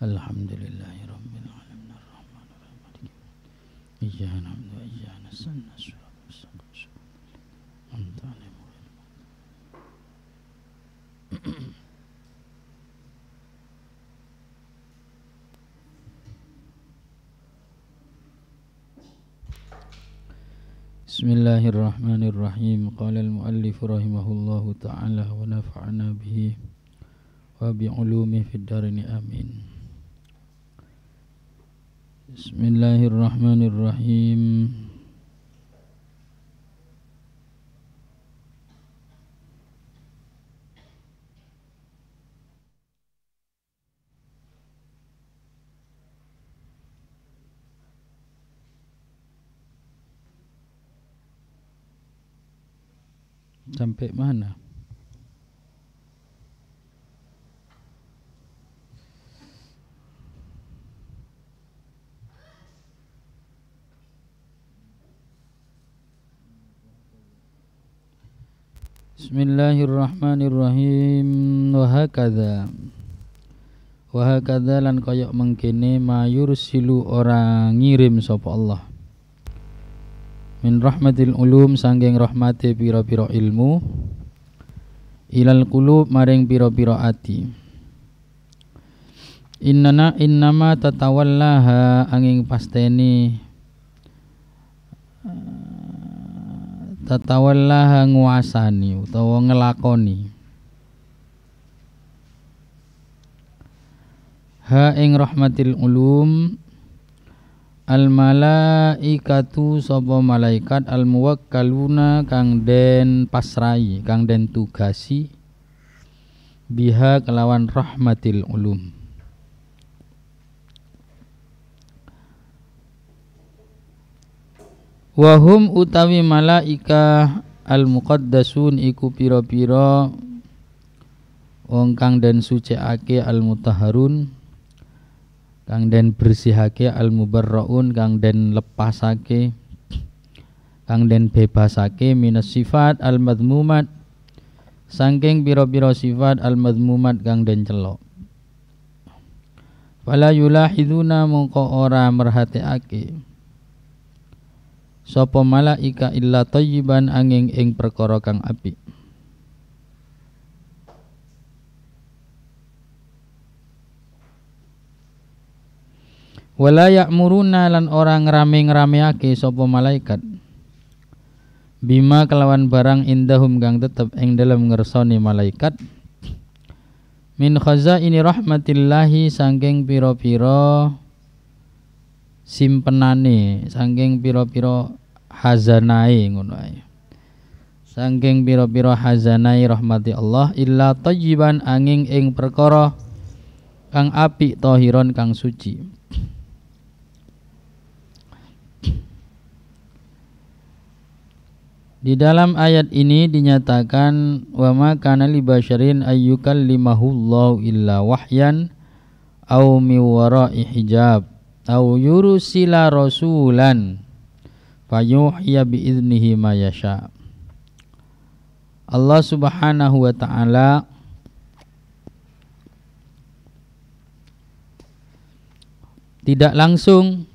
Alhamdulillahirabbil alamin arrahmanir rahim maliki yaumiddin iyyaka na'budu wa iyyaka nasta'in ihdinas siratal mustaqim Bismillahirrahmanirrahim. Qala al-muallif rahimahullahu ta'ala wa nafa'ana bihi wa bi'ulumi fid dharain amin. Bismillahirrahmanirrahim. Sampai mana? Bismillahirrahmanirrahim. Wa hakadha lan kaya mengkene mayursilu orang ngirim sapa Allah min rahmatil ulum sangking rahmate pira-pira ilmu ilal qulub maring pira-pira ati. Innama tatawallaha angin pasteni tatawallaha nguasani utawa ngelakoni ha ing rahmatil ulum al malaikatu sapa malaikat al muwakkaluna kang den pasrai kang den tugasi biha kelawan rahmatil ulum. Wahum utawi malaika al muqaddasun iku pira-pira wong kang den suciake al mutahharun kang den bersihake al mubarraun kang den lepasake kang den bebasake minas sifat al madmumat saking pira-pira sifat al madmumat kang den celok. Fala yulahiduna mongko ora merhatiake sapa malaika illa thayyiban angin ing perkara kang apik. Wala ya'muruna lan orang ngrame-ngrameake sapa malaikat bima kelawan barang indahum kang tetep ing dalem ngersani malaikat min khazaini rahmatillahi saking pira-pira simpenane saking pira-pira hazanae ngono ae saking pira-pira hazanae rahmati Allah illa thayyiban angin ing perkara kang apik tahiron kang suci. Di dalam ayat ini dinyatakan wa ma kana li basyarin ayyukallimahullahu illa wahyan aw min wara'i hijab aw yursila rasulan fayuhya bi idnihi ma yasha. Allah Subhanahu wa taala tidak langsung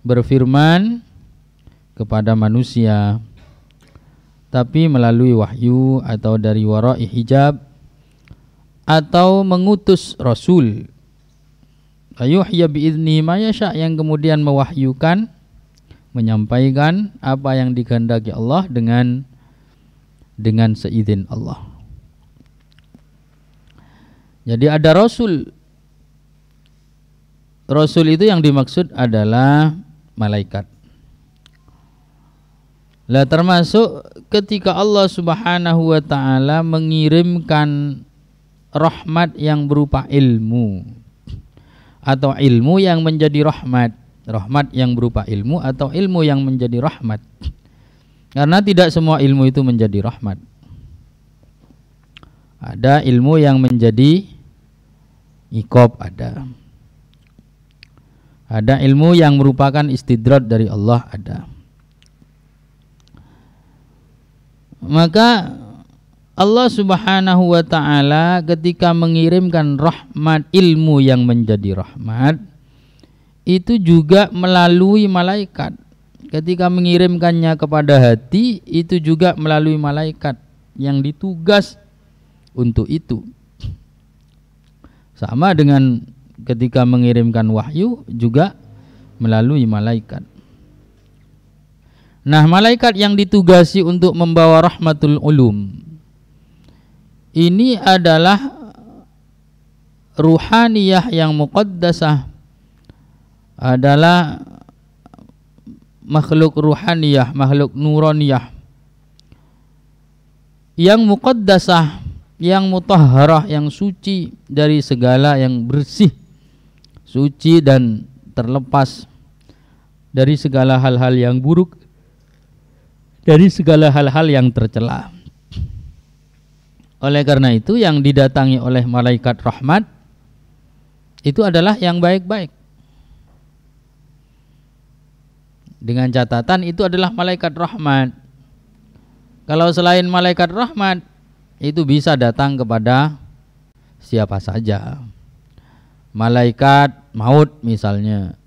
berfirman kepada manusia tapi melalui wahyu atau dari wara'i hijab atau mengutus rasul ayuhya bi'izni ma yasha yang kemudian mewahyukan menyampaikan apa yang dikehendaki Allah dengan seizin Allah. Jadi ada rasul itu yang dimaksud adalah malaikat. Lah termasuk ketika Allah Subhanahu wa taala mengirimkan rahmat yang berupa ilmu atau ilmu yang menjadi rahmat yang berupa ilmu atau ilmu yang menjadi rahmat. Karena tidak semua ilmu itu menjadi rahmat. Ada ilmu yang menjadi iqab ada. Ada ilmu yang merupakan istidraj dari Allah ada. Maka Allah Subhanahu wa ta'ala ketika mengirimkan rahmat, ilmu yang menjadi rahmat, itu juga melalui malaikat. Ketika mengirimkannya kepada hati, itu juga melalui malaikat yang ditugas untuk itu. Sama dengan ketika mengirimkan wahyu juga melalui malaikat. Nah, malaikat yang ditugasi untuk membawa rahmatul ulum ini adalah ruhaniyah yang muqaddasah, adalah makhluk ruhaniyah, makhluk nuraniyah yang muqaddasah, yang mutahharah, yang suci dari segala yang bersih, suci dan terlepas dari segala hal-hal yang buruk, dari segala hal-hal yang tercela. Oleh karena itu yang didatangi oleh malaikat rahmat itu adalah yang baik-baik. Dengan catatan itu adalah malaikat rahmat. Kalau selain malaikat rahmat, itu bisa datang kepada siapa saja. Malaikat maut misalnya,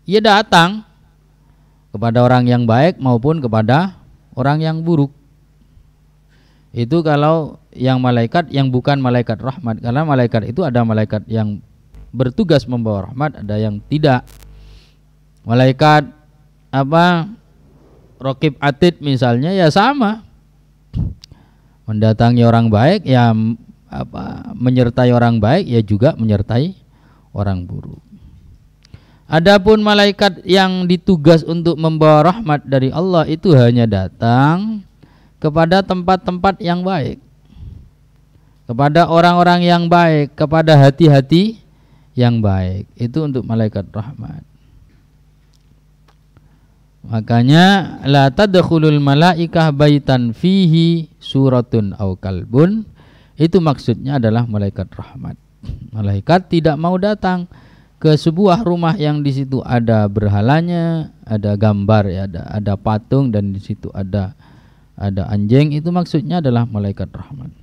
ia datang kepada orang yang baik maupun kepada orang yang buruk. Itu kalau yang malaikat yang bukan malaikat rahmat. Karena malaikat itu ada malaikat yang bertugas membawa rahmat, ada yang tidak. Malaikat Raqib Atid misalnya ya sama, mendatangi orang baik ya menyertai orang baik, ya juga menyertai orang buruk. Adapun malaikat yang ditugas untuk membawa rahmat dari Allah itu hanya datang kepada tempat-tempat yang baik, kepada orang-orang yang baik, kepada hati-hati yang baik. Itu untuk malaikat rahmat. Makanya la tadkhulul malaikah baitan fihi suratun au kalbun, itu maksudnya adalah malaikat rahmat. Malaikat tidak mau datang ke sebuah rumah yang di situ ada berhalanya, ada gambar ya, ada patung, dan di situ ada anjing. Itu maksudnya adalah malaikat rahmat.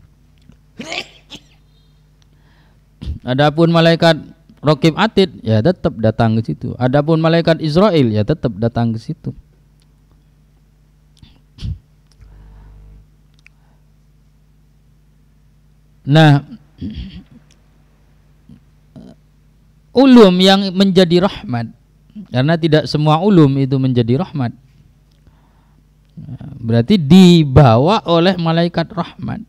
Adapun malaikat Raqib Atid ya tetap datang ke situ. Adapun malaikat Israel ya tetap datang ke situ. Nah, ulum yang menjadi rahmat, karena tidak semua ulum itu menjadi rahmat, berarti dibawa oleh malaikat rahmat.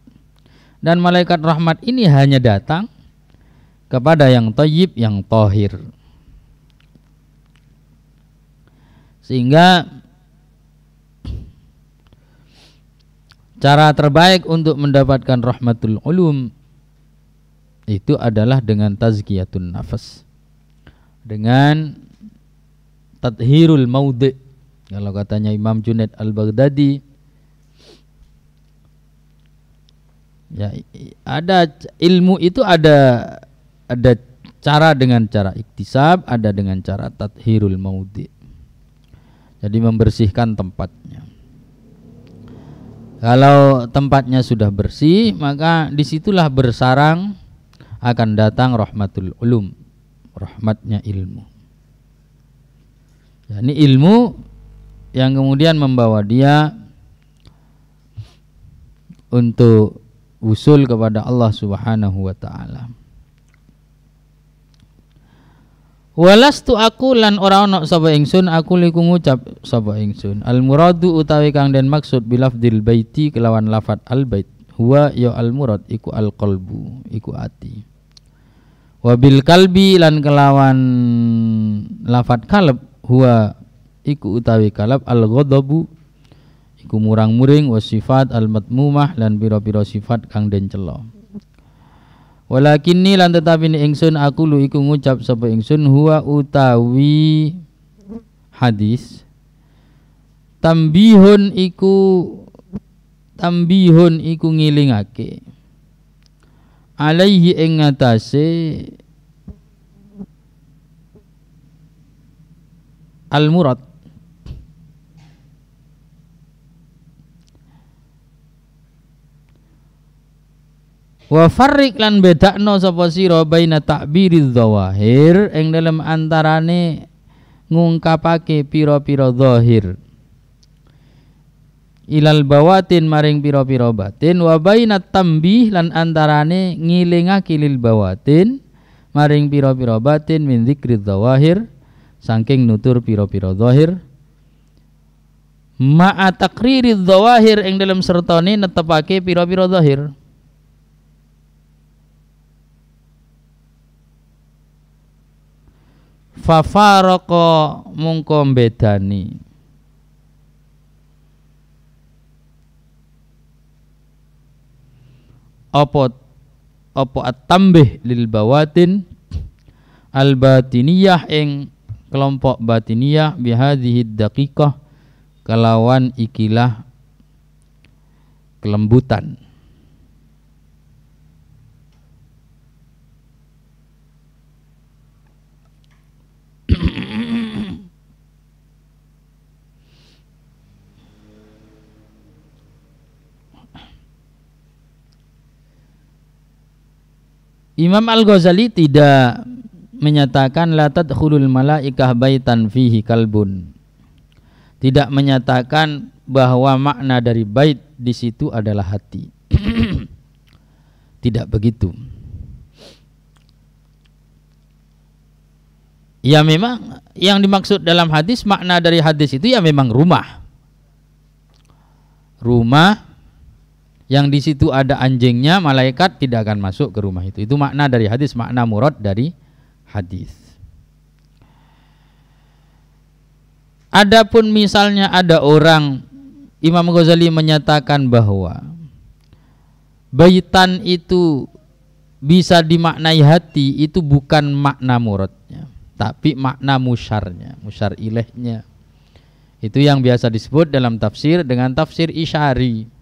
Dan malaikat rahmat ini hanya datang kepada yang thayyib, yang tahir. Sehingga cara terbaik untuk mendapatkan rahmatul ulum itu adalah dengan tazkiyatun nafas, dengan tathhirul maudhi. Kalau katanya Imam Junaid al-Baghdadi, ya ada ilmu itu ada cara dengan cara iktisab, ada dengan cara tathhirul maudhi. Jadi membersihkan tempatnya. Kalau tempatnya sudah bersih, maka disitulah bersarang akan datang rahmatul ulum, rahmatnya ilmu. Ini ilmu yang kemudian membawa dia untuk usul kepada Allah Subhanahu wa ta'ala. Walastu aku lan ora ana sapa ingsun, aku liku ngucap sapa ingsun. Al muradu utawi kang den maksud bilafdil baiti kelawan lafat al bait, huwa ya al murad iku al qalbu, iku ati. Wa bil kalbi lan kelawan lafat kalb, huwa iku utawi kalb al ghadabu, iku murang-muring, wa sifat al matmumah lan pira-pira sifat kang den cela. Walakinni lan tetapi ni ingsun aku lu iku ngucap sapa ingsun, huwa utawi hadis tambihun iku ngilingake alaihi ing ngatasé al murad, Wa farriq lan bedakno sapa sira baina ta'biriz zawahir ing dalem antarane ngungkapake pira-pira zahir ilal bawatin maring pira-pira batin wa baina tambih lan antarane ngilingake lil bawatin maring pira-pira batin min dzikriz zawahir saking nutur pira-pira zahir ma'a taqririz zawahir ing dalem sertane netepake pira-pira zahir. Fafaraka mungko bedani apa at-tambih lil bawatin al batiniyah ing kelompok batiniyah bihadhihi daqiqah kelawan ikilah kelembutan. Imam Al-Ghazali tidak menyatakan la tadkhulul malaikah baitan fihi kalbun. Tidak menyatakan bahwa makna dari bait di situ adalah hati. Tidak begitu. Ya memang yang dimaksud dalam hadis, makna dari hadis itu ya memang rumah. Rumah yang di situ ada anjingnya, malaikat tidak akan masuk ke rumah itu. Itu makna dari hadis, makna murad dari hadis. Adapun misalnya ada orang, Imam Ghazali menyatakan bahwa baitan itu bisa dimaknai hati, itu bukan makna muradnya, tapi makna musyarnya, musyar ilaihnya. Itu yang biasa disebut dalam tafsir dengan tafsir isyari.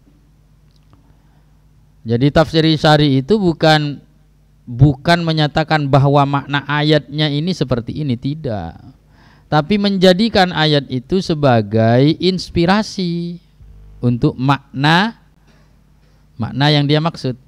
Jadi tafsir isyari itu bukan menyatakan bahwa makna ayatnya ini seperti ini, tidak. Tapi menjadikan ayat itu sebagai inspirasi untuk makna yang dia maksud.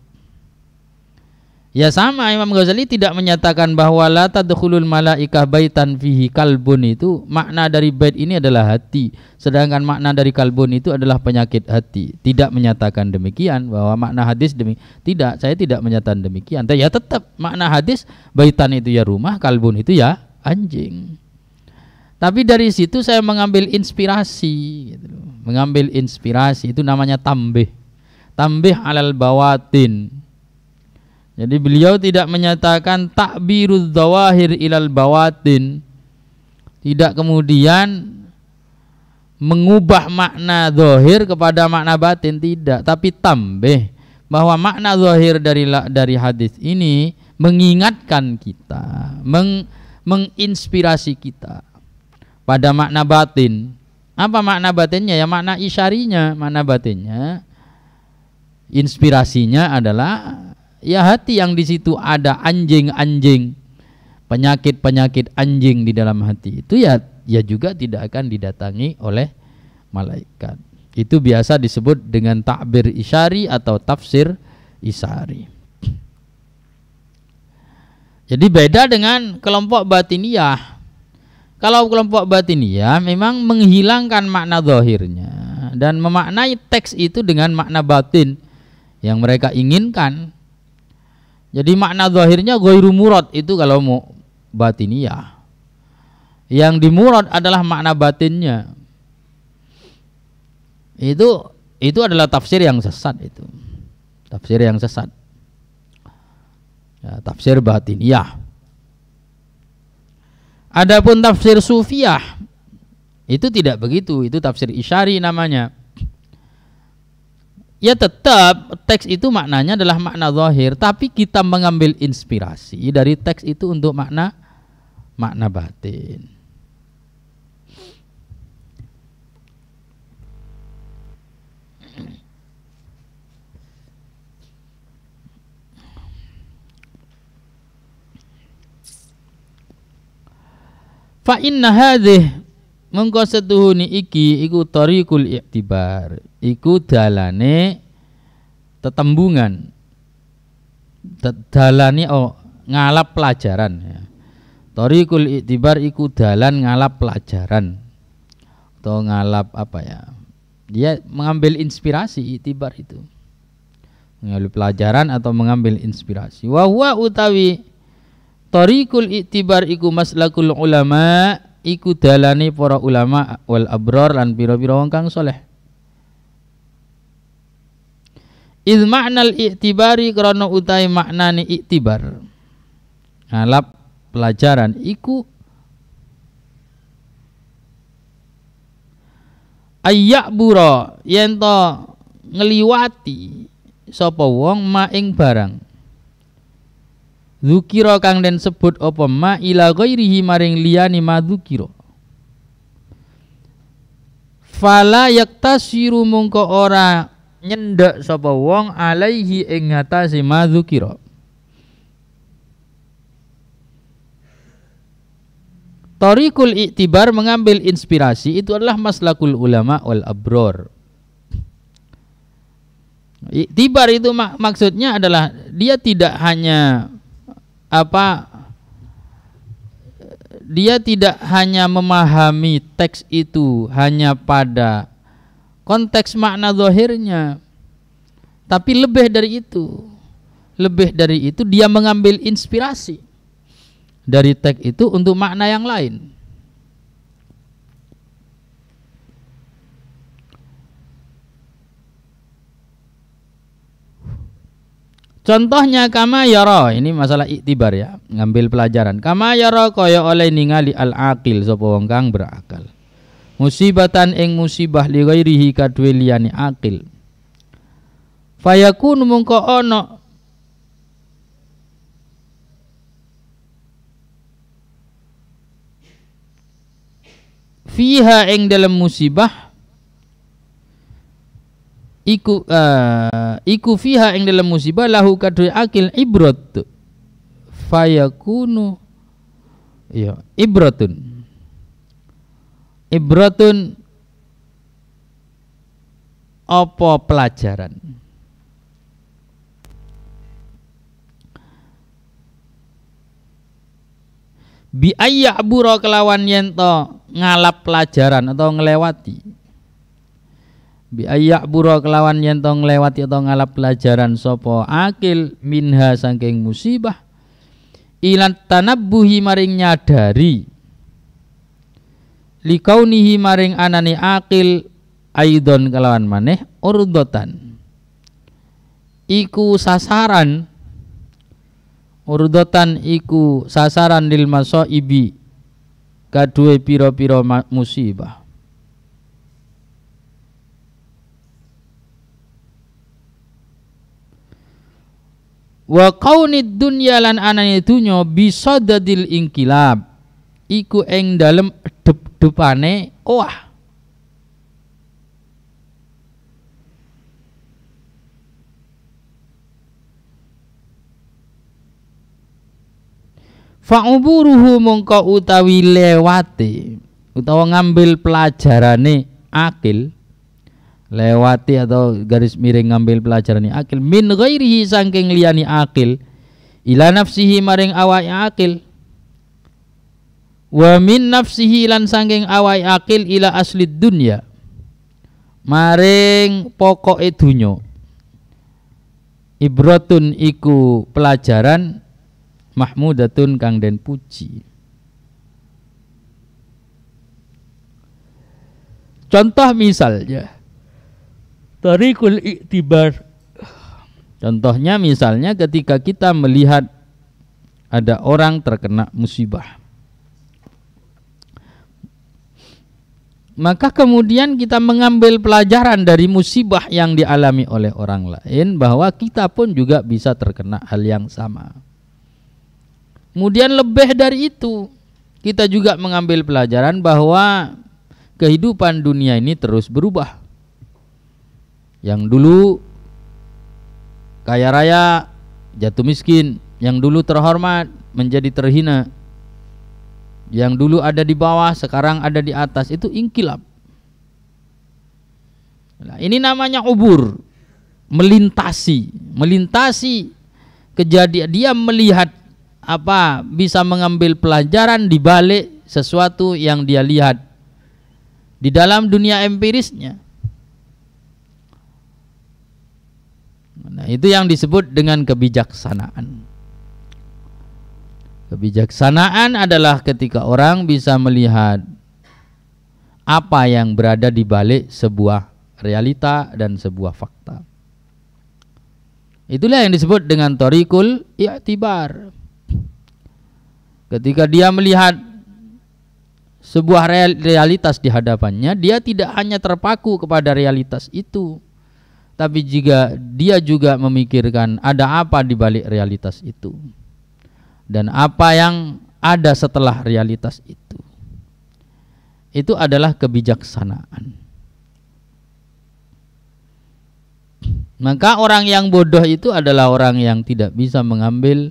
Ya sama, Imam Ghazali tidak menyatakan bahwa la tadkhulul malaikah baitan fihi kalbun itu makna dari bait ini adalah hati, sedangkan makna dari kalbun itu adalah penyakit hati. Tidak menyatakan demikian bahwa makna hadis tidak, saya tidak menyatakan demikian. Tapi ya tetap makna hadis baitan itu ya rumah, kalbun itu ya anjing. Tapi dari situ saya mengambil inspirasi gitu. Mengambil inspirasi itu namanya tambih. Tambih alal bawatin. Jadi beliau tidak menyatakan takbiruz zawahir ilal bawatin, tidak kemudian mengubah makna zahir kepada makna batin, tidak, tapi tambih bahwa makna zahir dari hadis ini mengingatkan kita, menginspirasi kita pada makna batin. Apa makna batinnya? Ya makna isyarinya. Makna batinnya, inspirasinya adalah ya hati yang di situ ada anjing-anjing, penyakit-penyakit anjing di dalam hati itu ya juga tidak akan didatangi oleh malaikat. Itu biasa disebut dengan takbir isyari atau tafsir isyari. Jadi beda dengan kelompok batiniyah. Kalau kelompok batiniyah memang menghilangkan makna zahirnya dan memaknai teks itu dengan makna batin yang mereka inginkan. Jadi makna zahirnya ghairu murad itu kalau mau batiniyah. Yang dimurad adalah makna batinnya. Itu adalah tafsir yang sesat itu. Tafsir yang sesat. Ya, tafsir batiniyah. Adapun tafsir sufiyah itu tidak begitu, itu tafsir isyari namanya. Ya tetap teks itu maknanya adalah makna zahir, tapi kita mengambil inspirasi dari teks itu untuk makna batin. Fa inna hadhih mengko setuhuni iki iku tariqul i'tibar, iku dalane tetembungan dalani ngalap pelajaran ya. Thariqul i'tibar iku dalan ngalap pelajaran atau ngalap apa ya, dia mengambil inspirasi. I'tibar itu mengambil pelajaran atau mengambil inspirasi. Wa huwa utawi thariqul i'tibar iku maslakul ulama, iku dalane para ulama wal abrar lan pira-pira wong kang saleh. Iz ma'nal i'tibari krana utahe maknane i'tibar ngalap pelajaran iku ayyabura yen to ngliwati sapa wong ma ing barang dzukira kang den sebut apa ma ila ghairihi maring liyane ma dzukira fala yaktasiru mungko ora nyendek sapa wong alaihi ing ngatasi ma dzukira. Thariqul i'tibar mengambil inspirasi itu adalah maslakul ulama wal abror. I'tibar itu maksudnya adalah dia tidak hanya dia tidak hanya memahami teks itu hanya pada konteks makna zahirnya, tapi lebih dari itu dia mengambil inspirasi dari teks itu untuk makna yang lain. Contohnya kama yara, ini masalah iktibar ya, ngambil pelajaran. Kama yara kaya oleh ningali al-aqil sapa wong kang berakal. Musibatan ing musibah li ghairihi kadwe liyane aqil. Fayakun mungko ana fiha ing dalam musibah iku fiha ing dalam musibah lahu kadwe akil ibrat fayakunu ya ibratun apa pelajaran. Bi ayyabura kelawan yento ngalap pelajaran atau ngelewati. Bi ayyabura kelawan yento ngelewati atau ngalap pelajaran sapa akil minha saking musibah ilan tanabbuhi maring nyadari likaunihi maring anane akil aidon kelawan maneh urdotan iku sasaran lil masaibi kadue pira-pira musibah. Wa qaunid dunya lan anane dunya bisadadil ingkilab iku ing dalem dep-depane fa'uburuhu mongko utawi lewati utawa ngambil pelajarane akil lewati atau garis miring ngambil pelajarane akil min ghairihi saking liyani akil ila nafsihi maring awake akil wa min nafsihi lan saking awake akil ila asli dunya maring pokoke dunya. Ibratun iku pelajaran mahmudatun kang den puji. Contoh misalnya thariqul i'tibar. Contohnya misalnya ketika kita melihat ada orang terkena musibah, maka kemudian kita mengambil pelajaran dari musibah yang dialami oleh orang lain bahwa kita pun juga bisa terkena hal yang sama. Kemudian lebih dari itu, kita juga mengambil pelajaran bahwa kehidupan dunia ini terus berubah. Yang dulu kaya raya jatuh miskin, yang dulu terhormat menjadi terhina, yang dulu ada di bawah sekarang ada di atas, itu ingkilab. Nah, ini namanya ubur, melintasi kejadian, dia melihat bisa mengambil pelajaran di balik sesuatu yang dia lihat di dalam dunia empirisnya. Nah, itu yang disebut dengan kebijaksanaan. Kebijaksanaan adalah ketika orang bisa melihat apa yang berada di balik sebuah realita dan sebuah fakta. Itulah yang disebut dengan thoriqul i'tibar. Ketika dia melihat sebuah realitas di hadapannya, dia tidak hanya terpaku kepada realitas itu, tapi dia juga memikirkan ada apa di balik realitas itu dan apa yang ada setelah realitas itu. Itu adalah kebijaksanaan. Maka orang yang bodoh itu adalah orang yang tidak bisa mengambil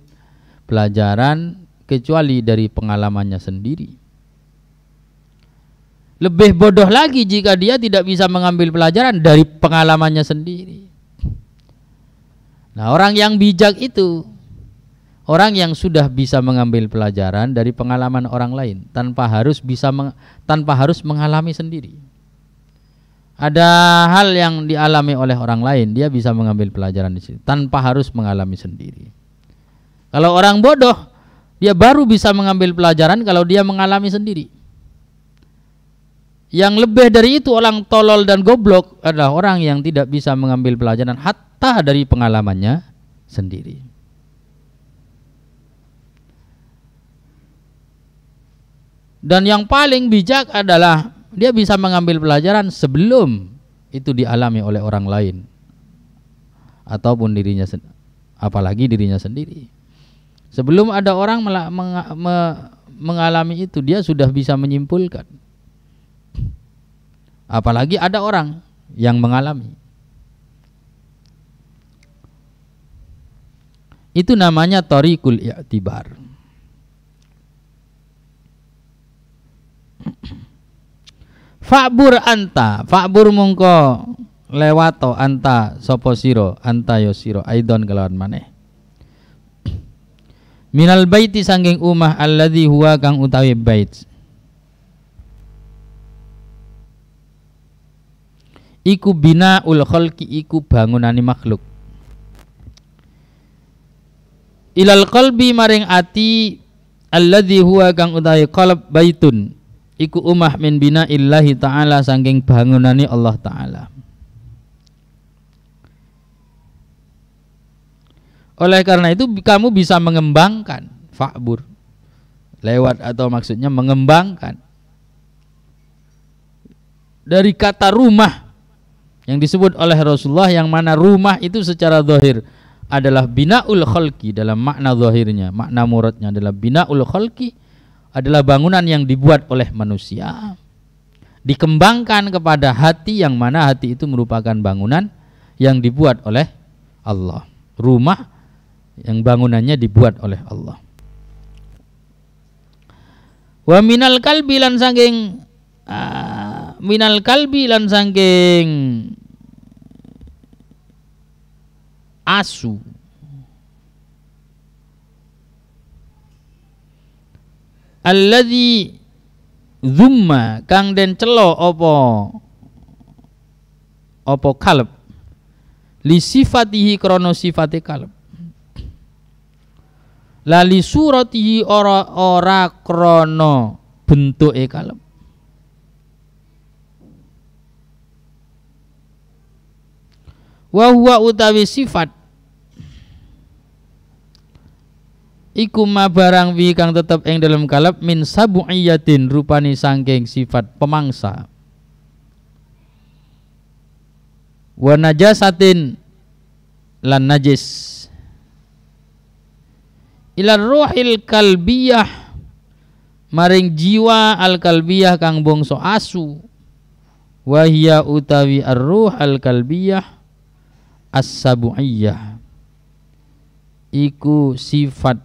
pelajaran kecuali dari pengalamannya sendiri. Lebih bodoh lagi jika dia tidak bisa mengambil pelajaran dari pengalamannya sendiri. Nah, orang yang bijak itu orang yang sudah bisa mengambil pelajaran dari pengalaman orang lain tanpa harus mengalami sendiri. Ada hal yang dialami oleh orang lain, dia bisa mengambil pelajaran di situ tanpa harus mengalami sendiri. Kalau orang bodoh, dia baru bisa mengambil pelajaran kalau dia mengalami sendiri. Yang lebih dari itu, orang tolol dan goblok adalah orang yang tidak bisa mengambil pelajaran hatta dari pengalamannya sendiri. Dan yang paling bijak adalah dia bisa mengambil pelajaran sebelum itu dialami oleh orang lain ataupun apalagi dirinya sendiri. Sebelum ada orang mengalami itu, dia sudah bisa menyimpulkan. Apalagi ada orang yang mengalami. Itu namanya thoriqul i'tibar. Fa'bur anta, fa'bur mungko lewato anta sapa sira, anta ya sira aidon kelawan maneh. Minal baiti sangking umah alladzi huwa kang utawi bait. Iku binaul khalqi, iku bangunane makhluk. Ilal qalbi maring ati alladzi huwa kang utawi qalb baitun. Iku umah min binaillahi ta'ala sangking bangunane Allah Ta'ala. Oleh karena itu kamu bisa mengembangkan fa'bur lewat, atau maksudnya mengembangkan dari kata rumah yang disebut oleh Rasulullah, yang mana rumah itu secara zahir adalah binaul khalqi, dalam makna zahirnya, makna muradnya adalah binaul khalqi, adalah bangunan yang dibuat oleh manusia, dikembangkan kepada hati, yang mana hati itu merupakan bangunan yang dibuat oleh Allah. Rumah yang bangunannya dibuat oleh Allah. Wa minal kalbi lan saking asu, alladzi zumma kang den celo apa kalb li sifatihi krono sifate kalb, lali suratihi ora krono bentuke kalb. Wa huwa utawi sifat iku ma barang wi kang tetep ing dalam kalb min sabu'iyatin, rupani sangking sifat pemangsa, wa najasatin lan najis, ila ruhil kalbiyah maring jiwa al kalbiyah kang bangsa asu, wa hiya utawi ar-ruh al kalbiyah as-sabu'iyah, iku sifat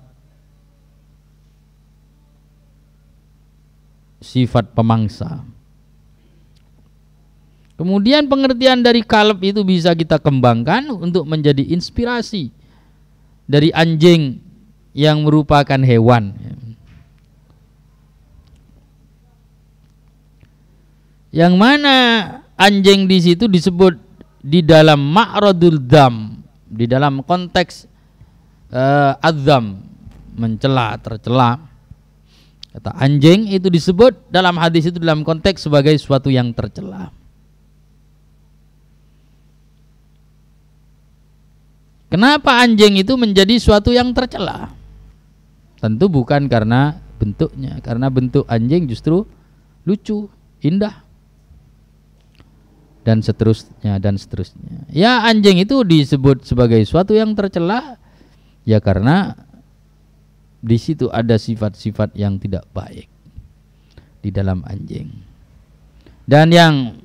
pemangsa. Kemudian pengertian dari kalb itu bisa kita kembangkan untuk menjadi inspirasi dari anjing yang merupakan hewan. Yang mana anjing di situ disebut di dalam ma'radul dzam, di dalam konteks adzam, mencela, tercela. Kata anjing itu disebut dalam hadis itu dalam konteks sebagai suatu yang tercela. Kenapa anjing itu menjadi suatu yang tercela? Tentu bukan karena bentuknya, karena bentuk anjing justru lucu, indah, dan seterusnya dan seterusnya. Ya, anjing itu disebut sebagai suatu yang tercela ya karena di situ ada sifat-sifat yang tidak baik di dalam anjing. Dan yang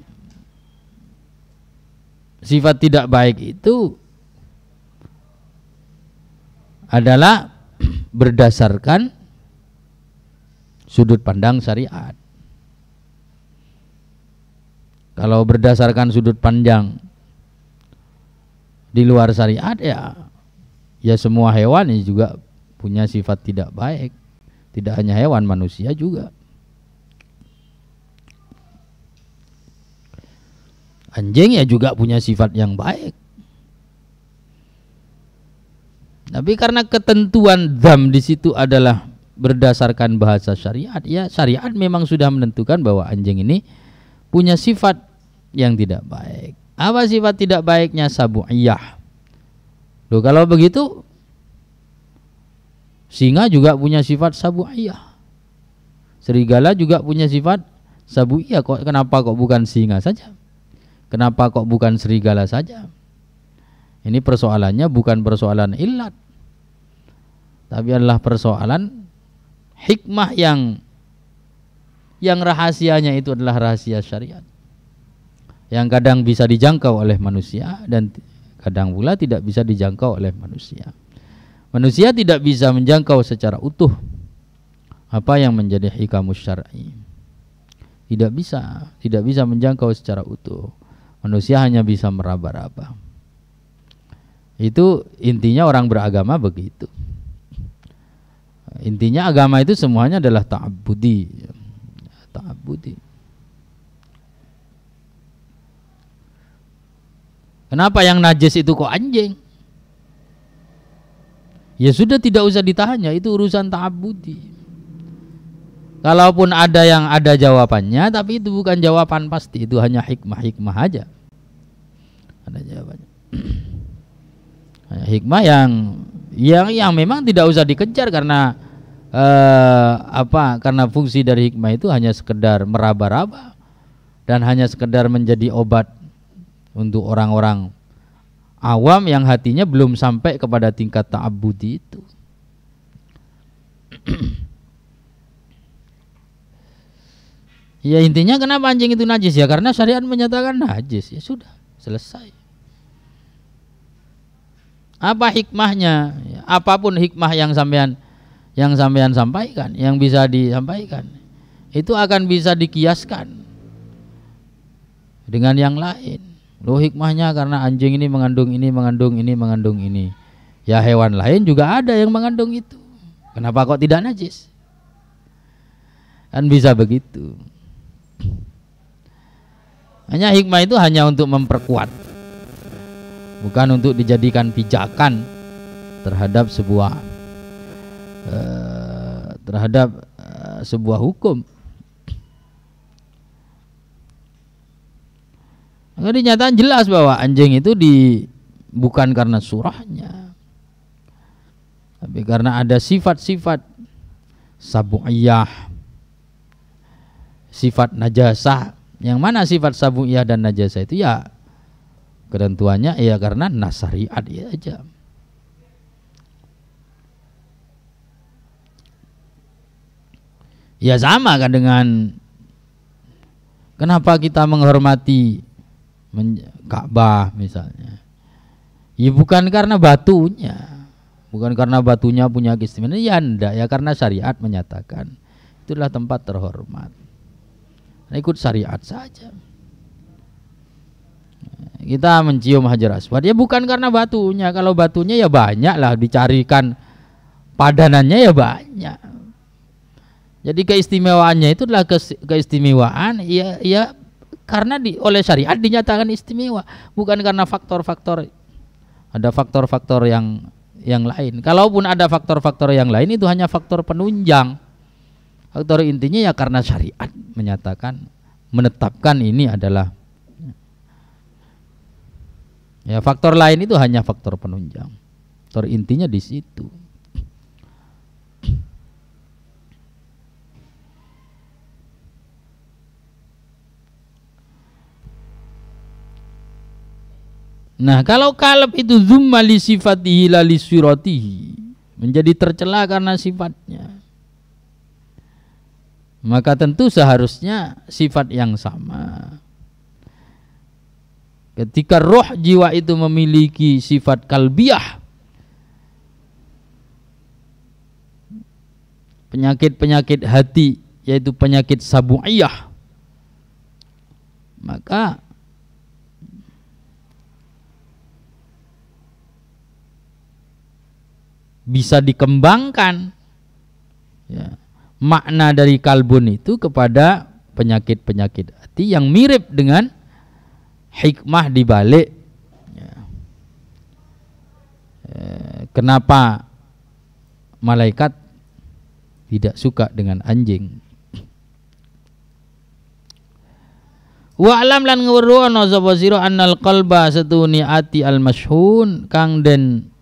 sifat tidak baik itu adalah berdasarkan sudut pandang syariat. Kalau berdasarkan sudut pandang di luar syariat ya semua hewan ini juga punya sifat tidak baik. Tidak hanya hewan, manusia juga. Anjing ya juga punya sifat yang baik. Tapi karena ketentuan dzam di situ adalah berdasarkan bahasa syariat, ya syariat memang sudah menentukan bahwa anjing ini punya sifat yang tidak baik. Apa sifat tidak baiknya? Sabu'iyah. Loh, kalau begitu singa juga punya sifat sabu'iyah. Serigala juga punya sifat sabu'iyah. Kenapa kok bukan singa saja? Kenapa kok bukan serigala saja? Ini persoalannya bukan persoalan illat, tapi adalah persoalan hikmah yang rahasianya itu adalah rahasia syariat, yang kadang bisa dijangkau oleh manusia dan kadang pula tidak bisa dijangkau oleh manusia. Manusia tidak bisa menjangkau secara utuh apa yang menjadi hikamus syar'i. Tidak bisa menjangkau secara utuh. Manusia hanya bisa meraba-raba. Itu intinya orang beragama begitu. Intinya agama itu semuanya adalah ta'abbudi. Ta'abbudi. Kenapa yang najis itu kok anjing? Ya sudah, tidak usah ditanya, itu urusan ta'abbudi. Kalaupun ada yang ada jawabannya, tapi itu bukan jawaban pasti, itu hanya hikmah aja. Ada jawabannya. Hikmah yang memang tidak usah dikejar karena karena fungsi dari hikmah itu hanya sekedar meraba-raba dan hanya sekedar menjadi obat untuk orang-orang awam yang hatinya belum sampai kepada tingkat ta'abbudi itu. Ya intinya kenapa anjing itu najis? Ya karena syariat menyatakan najis. Ya sudah, selesai. Apa hikmahnya? Apapun hikmah yang sampean sampaikan, yang bisa disampaikan, itu akan bisa dikiaskan dengan yang lain. Loh, hikmahnya karena anjing ini mengandung ini, mengandung ini, mengandung ini. Ya hewan lain juga ada yang mengandung itu. Kenapa kok tidak najis? Kan bisa begitu. Hanya hikmah itu hanya untuk memperkuat, bukan untuk dijadikan pijakan terhadap sebuah hukum. Maka dinyatakan jelas bahwa anjing itu bukan karena surahnya, tapi karena ada sifat-sifat sabu'iyah, sifat najasah. Yang mana sifat sabu'iyah dan najasah itu ya ketentuannya ya karena nas syariat ya aja. Ya sama kan dengan kenapa kita menghormati Ka'bah misalnya. Ya bukan karena batunya, bukan karena batunya punya keistimewaan, ya enggak, ya karena syariat menyatakan itulah tempat terhormat. Nah, ikut syariat saja. Kita mencium Hajar Aswad ya bukan karena batunya. Kalau batunya ya banyak lah, dicarikan padanannya ya banyak. Jadi keistimewaannya itu adalah keistimewaan ya karena oleh syariat dinyatakan istimewa, bukan karena faktor-faktor. Ada faktor-faktor yang lain. Kalaupun ada faktor-faktor yang lain itu hanya faktor penunjang. Faktor intinya ya karena syariat menyatakan, menetapkan ini adalah. Ya, faktor lain itu hanya faktor penunjang. Faktor intinya di situ. Nah, kalau kalb itu zumma li sifatihi la li suratihi, menjadi tercela karena sifatnya, maka tentu seharusnya sifat yang sama. Ketika roh jiwa itu memiliki sifat kalbiah, penyakit-penyakit hati, yaitu penyakit sabu'iyah, maka bisa dikembangkan ya, makna dari kalbun itu kepada penyakit-penyakit hati yang mirip dengan hikmah dibalik kenapa malaikat tidak suka dengan anjing. Wa alam lan ngweruhna sapa sira annal qalba satuni ati al masyhun kang den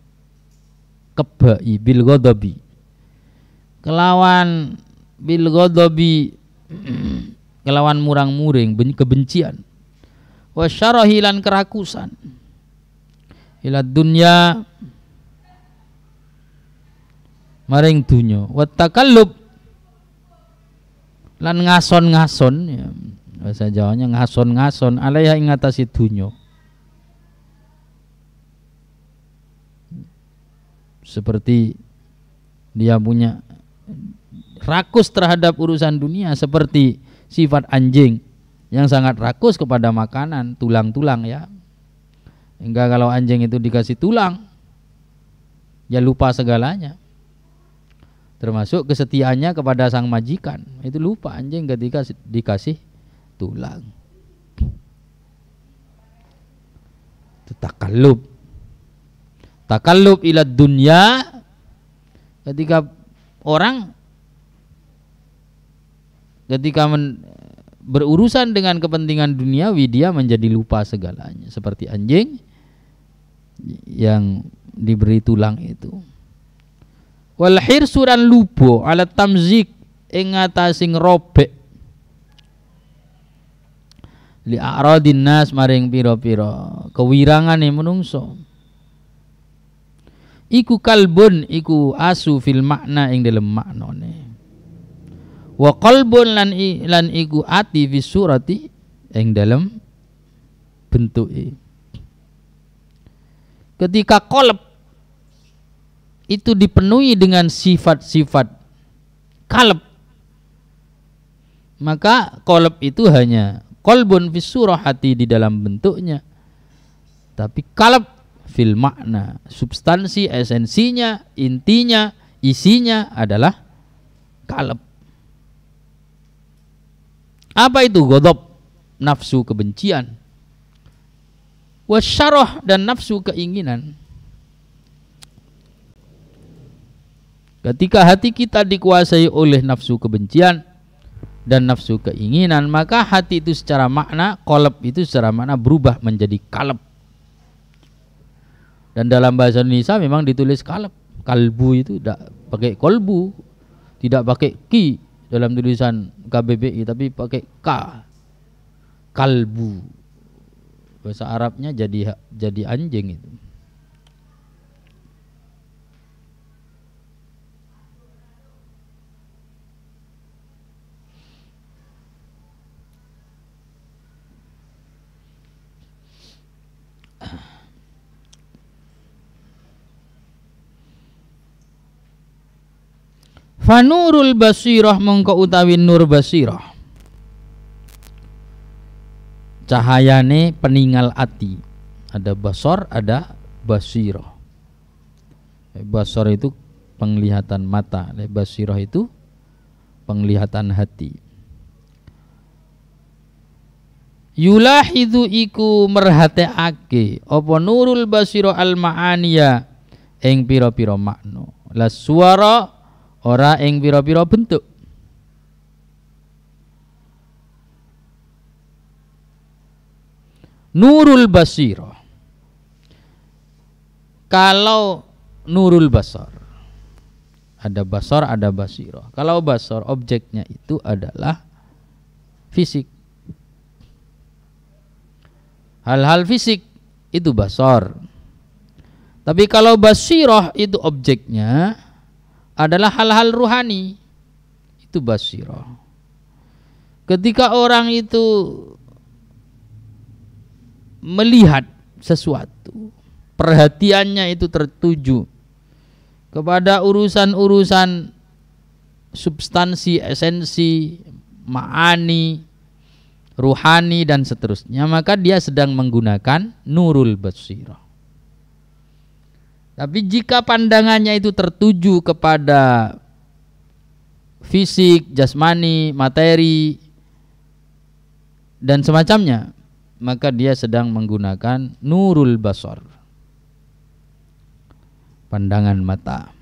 kebai bil ghadabi kelawan bil ghadabi kelawan murang-muring kebencian wa syarahi lan kerakusan ila dunya maring dunya wa takallub lan ngason-ngason ya, bahasa Jawanya ngason-ngason alaiha ing ngatasi dunya, seperti dia punya rakus terhadap urusan dunia, seperti sifat anjing yang sangat rakus kepada makanan, tulang-tulang ya. Hingga kalau anjing itu dikasih tulang, ya lupa segalanya. Termasuk kesetiaannya kepada sang majikan. Itu lupa anjing ketika dikasih tulang. Itu takallub. Takallub ila dunya, ketika orang berurusan dengan kepentingan duniawi, dia menjadi lupa segalanya, seperti anjing yang diberi tulang itu. Wal hirsuran lubo ala tamzik ing ngatasing robek li a'radin nas maring pira-pira kewirangane menungso. Iku kalbun iku asu fil makna ing dalem maknane. Wa qalbun lan iku ati fi surati ing dalem bentuke. Ketika qalb itu dipenuhi dengan sifat-sifat kalb, maka qalb itu hanya qalbun fi surah, hati di dalam bentuknya, tapi kalb fil makna, substansi, esensinya, intinya, isinya adalah kalb. Apa itu ghadab? Nafsu kebencian. Wasyarah dan nafsu keinginan. Ketika hati kita dikuasai oleh nafsu kebencian dan nafsu keinginan, maka hati itu secara makna, qalb itu secara makna berubah menjadi kalb. Dan dalam bahasa Indonesia memang ditulis kalb. Kalbu itu tidak pakai kolbu, tidak pakai ki dalam tulisan KBBI, tapi pakai K, kalbu. Bahasa Arabnya jadi anjing itu. Fanurul basirah mongko utawi nur basirah, cahayane peninggal ati. Ada basor, ada basirah. Basor itu penglihatan mata, basirah itu penglihatan hati. Yulahidu iku merhateake apa nurul basira al ma'aniya ing pira-pira makna, la suara ora ing pira-pira bentuk. Nurul basira, kalau nurul basar, ada basar, ada basirah. Kalau basar objeknya itu adalah fisik, hal-hal fisik itu basar. Tapi kalau basirah itu objeknya adalah hal-hal ruhani, itu basirah. Ketika orang itu melihat sesuatu, perhatiannya itu tertuju kepada urusan-urusan substansi, esensi, ma'ani, ruhani dan seterusnya, maka dia sedang menggunakan nurul basirah. Tapi jika pandangannya itu tertuju kepada fisik, jasmani, materi dan semacamnya, maka dia sedang menggunakan nurul basar, pandangan mata.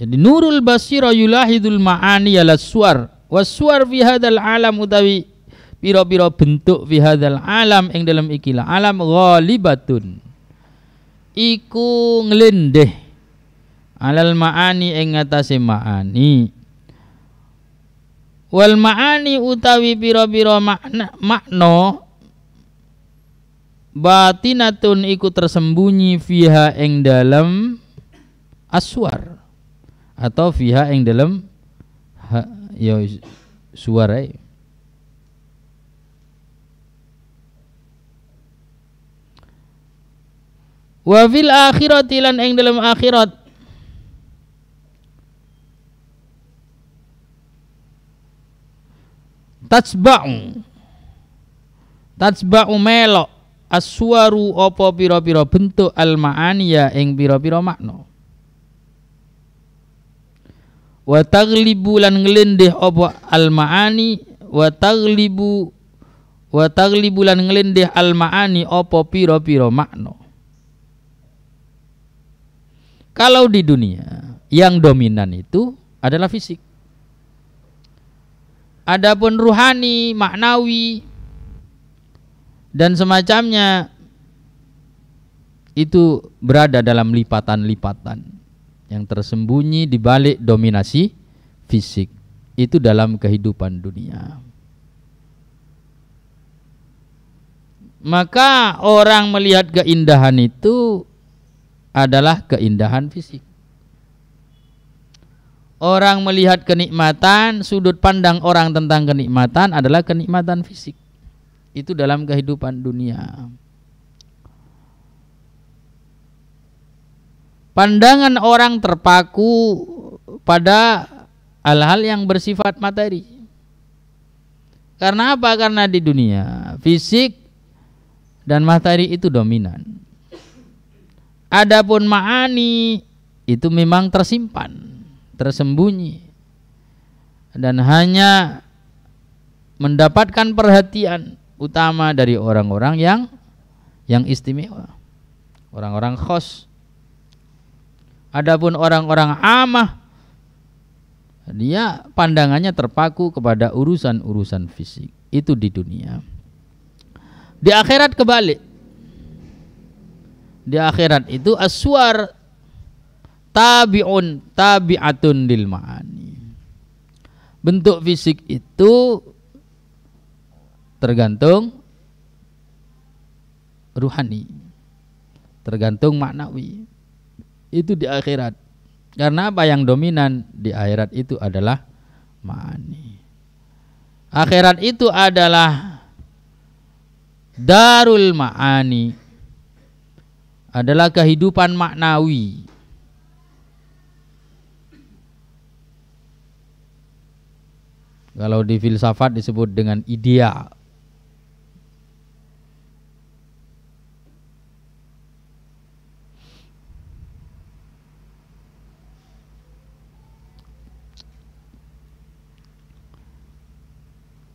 Jadi nurul basira yulahidul ma'ani ala suar, wassuar fi hadzal alam utawi pira-pira bentuk fi hadzal alam ing dalam ikilah alam ghalibatun iku nglendeh alal ma'ani ing atase ma'ani. Wal ma'ani utawi pira-pira makna batinatun iku tersembunyi fiha ing dalam aswar atau fiha ing dalam ya suara. Wa fil akhirati lan ing dalam akhirat tatsba'u melok aswaru apa pira-pira bentuk al ma'aniya ing pira-pira makna. Wa taglibu lan nglendeh apa al ma'ani wa taglibu lan nglendeh al ma'ani apa pira-pira makna. Kalau di dunia yang dominan itu adalah fisik. Adapun ruhani, maknawi dan semacamnya itu berada dalam lipatan-lipatan yang tersembunyi di balik dominasi fisik itu dalam kehidupan dunia. Maka orang melihat keindahan itu adalah keindahan fisik. Orang melihat kenikmatan, sudut pandang orang tentang kenikmatan adalah kenikmatan fisik. Itu dalam kehidupan dunia. Pandangan orang terpaku pada hal-hal yang bersifat materi. Karena apa? Karena di dunia fisik dan materi itu dominan. Adapun ma'ani itu memang tersimpan, tersembunyi, dan hanya mendapatkan perhatian utama dari orang-orang yang istimewa, orang-orang khos. Adapun orang-orang amah, dia pandangannya terpaku kepada urusan-urusan fisik. Itu di dunia. Di akhirat kebalik. Di akhirat itu aswar tabi'atun lil ma'ani. Bentuk fisik itu tergantung ruhani, tergantung maknawi. Itu di akhirat. Karena apa yang dominan di akhirat itu adalah ma'ani. Akhirat itu adalah darul ma'ani, adalah kehidupan maknawi. Kalau di filsafat disebut dengan idea.